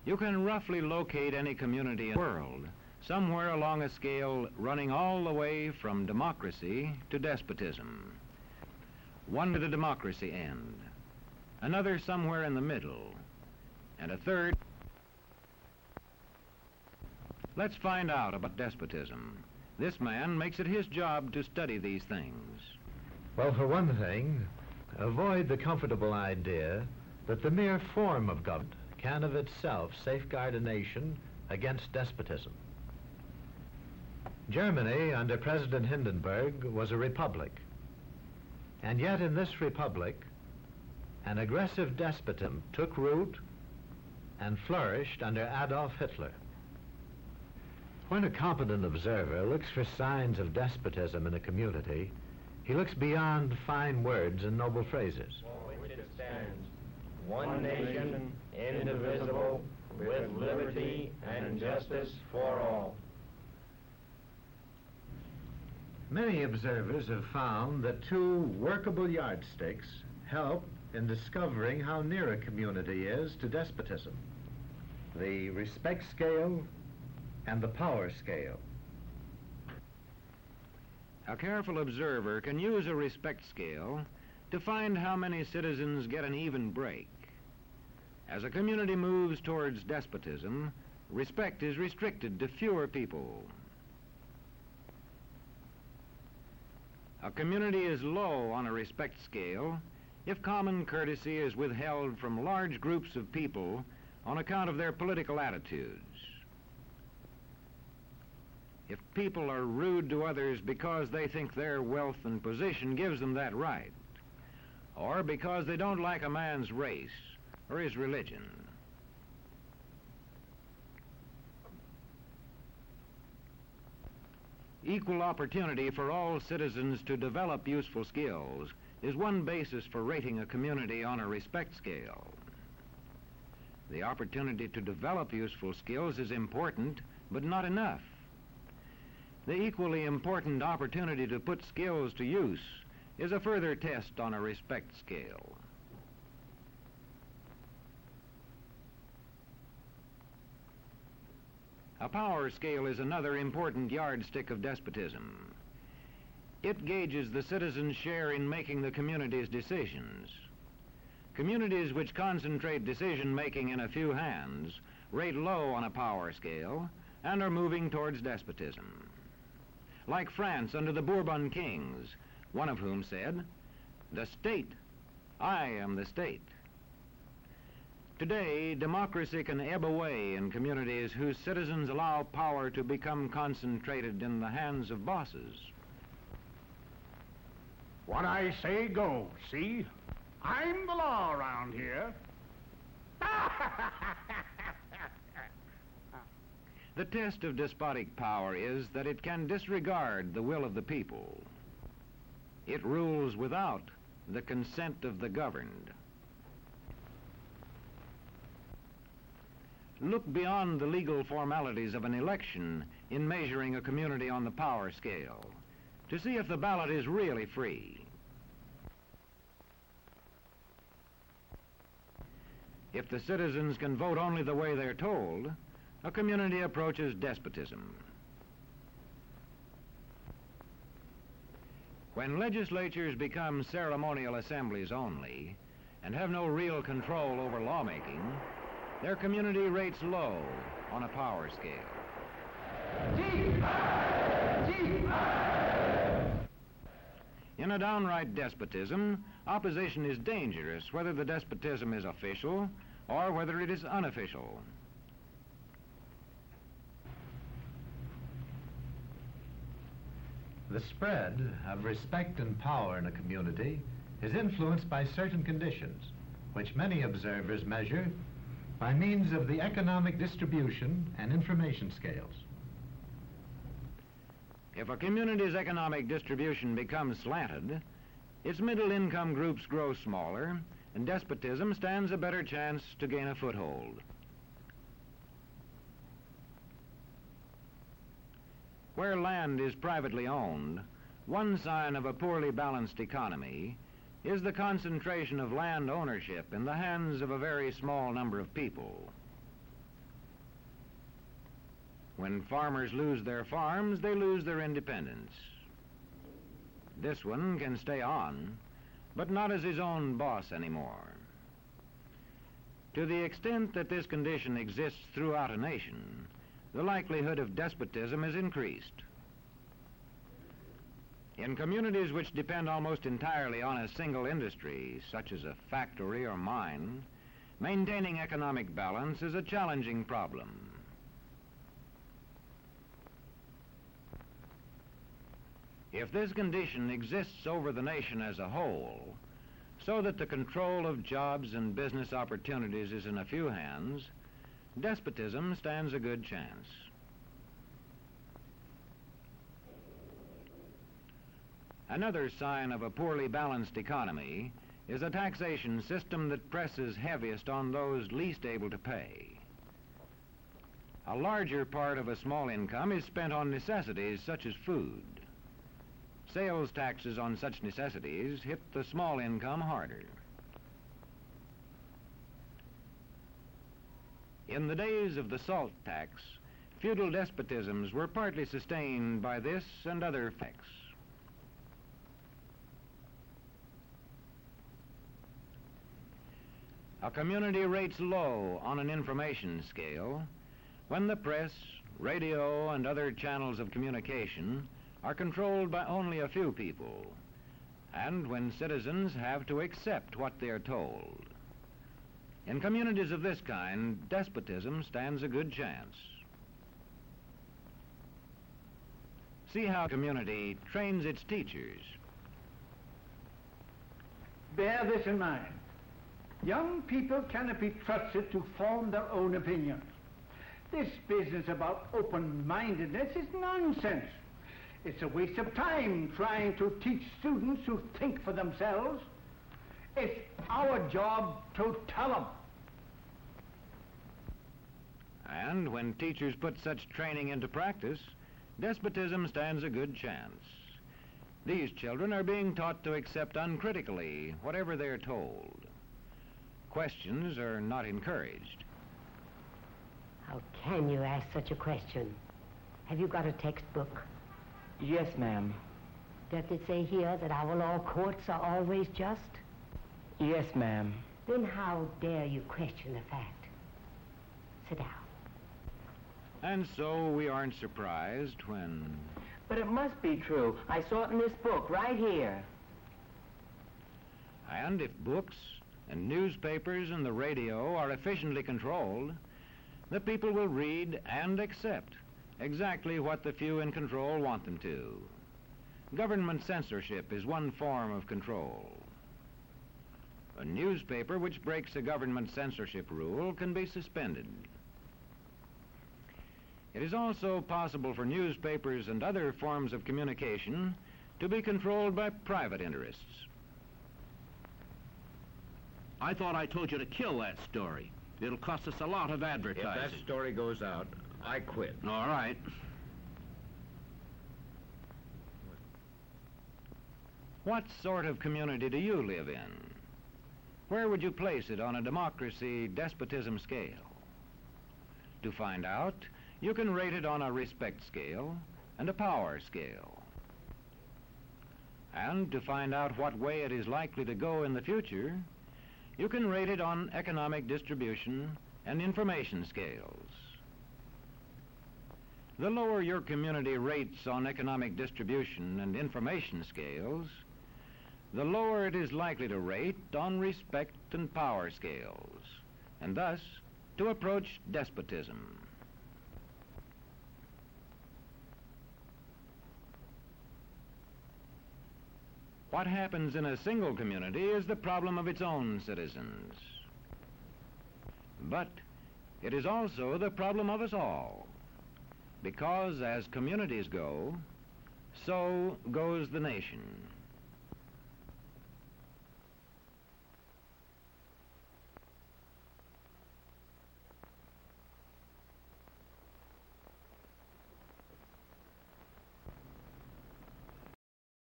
You can roughly locate any community in the world, somewhere along a scale running all the way from democracy to despotism. One to the democracy end, another somewhere in the middle, and a third. Let's find out about despotism. This man makes it his job to study these things. Well, for one thing, avoid the comfortable idea that the mere form of government can of itself safeguard a nation against despotism. Germany, under President Hindenburg, was a republic. And yet in this republic, an aggressive despotism took root and flourished under Adolf Hitler. When a competent observer looks for signs of despotism in a community, he looks beyond fine words and noble phrases. For which it stands, one nation, indivisible, with liberty and justice for all. Many observers have found that two workable yardsticks help in discovering how near a community is to despotism: the respect scale and the power scale. A careful observer can use a respect scale to find how many citizens get an even break. As a community moves towards despotism, respect is restricted to fewer people. A community is low on a respect scale if common courtesy is withheld from large groups of people on account of their political attitudes. If people are rude to others because they think their wealth and position gives them that right, or because they don't like a man's race or his religion. Equal opportunity for all citizens to develop useful skills is one basis for rating a community on a respect scale. The opportunity to develop useful skills is important, but not enough. The equally important opportunity to put skills to use is a further test on a respect scale. A power scale is another important yardstick of despotism. It gauges the citizens' share in making the community's decisions. Communities which concentrate decision-making in a few hands rate low on a power scale and are moving towards despotism. Like France under the Bourbon kings, one of whom said, "The state, I am the state." Today, democracy can ebb away in communities whose citizens allow power to become concentrated in the hands of bosses. What I say goes, see? I'm the law around here. The test of despotic power is that it can disregard the will of the people. It rules without the consent of the governed. Look beyond the legal formalities of an election in measuring a community on the power scale to see if the ballot is really free. If the citizens can vote only the way they're told, a community approaches despotism. When legislatures become ceremonial assemblies only and have no real control over lawmaking, their community rates low on a power scale. In a downright despotism, opposition is dangerous, whether the despotism is official or whether it is unofficial. The spread of respect and power in a community is influenced by certain conditions, which many observers measure by means of the economic distribution and information scales. If a community's economic distribution becomes slanted, its middle-income groups grow smaller, and despotism stands a better chance to gain a foothold. Where land is privately owned, one sign of a poorly balanced economy is the concentration of land ownership in the hands of a very small number of people. When farmers lose their farms, they lose their independence. This one can stay on, but not as his own boss anymore. To the extent that this condition exists throughout a nation, the likelihood of despotism is increased. In communities which depend almost entirely on a single industry, such as a factory or mine, maintaining economic balance is a challenging problem. If this condition exists over the nation as a whole, so that the control of jobs and business opportunities is in a few hands, despotism stands a good chance. Another sign of a poorly balanced economy is a taxation system that presses heaviest on those least able to pay. A larger part of a small income is spent on necessities such as food. Sales taxes on such necessities hit the small income harder. In the days of the salt tax, feudal despotisms were partly sustained by this and other effects. A community rates low on an information scale when the press, radio, and other channels of communication are controlled by only a few people, and when citizens have to accept what they are told. In communities of this kind, despotism stands a good chance. See how a community trains its teachers. Bear this in mind. Young people cannot be trusted to form their own opinions. This business about open-mindedness is nonsense. It's a waste of time trying to teach students to think for themselves. It's our job to tell them. And when teachers put such training into practice, despotism stands a good chance. These children are being taught to accept uncritically whatever they're told. Questions are not encouraged. How can you ask such a question? Have you got a textbook? Yes, ma'am. Does it say here that our law courts are always just? Yes, ma'am. Then how dare you question the fact? Sit down. And so we aren't surprised when... But it must be true. I saw it in this book right here. And if books and newspapers and the radio are efficiently controlled, the people will read and accept exactly what the few in control want them to. Government censorship is one form of control. A newspaper which breaks a government censorship rule can be suspended. It is also possible for newspapers and other forms of communication to be controlled by private interests. I thought I told you to kill that story. It'll cost us a lot of advertising. If that story goes out, I quit. All right. What sort of community do you live in? Where would you place it on a democracy-despotism scale? To find out, you can rate it on a respect scale and a power scale. And to find out what way it is likely to go in the future, you can rate it on economic distribution and information scales. The lower your community rates on economic distribution and information scales, the lower it is likely to rate on respect and power scales, and thus to approach despotism. What happens in a single community is the problem of its own citizens. But it is also the problem of us all, because as communities go, so goes the nation.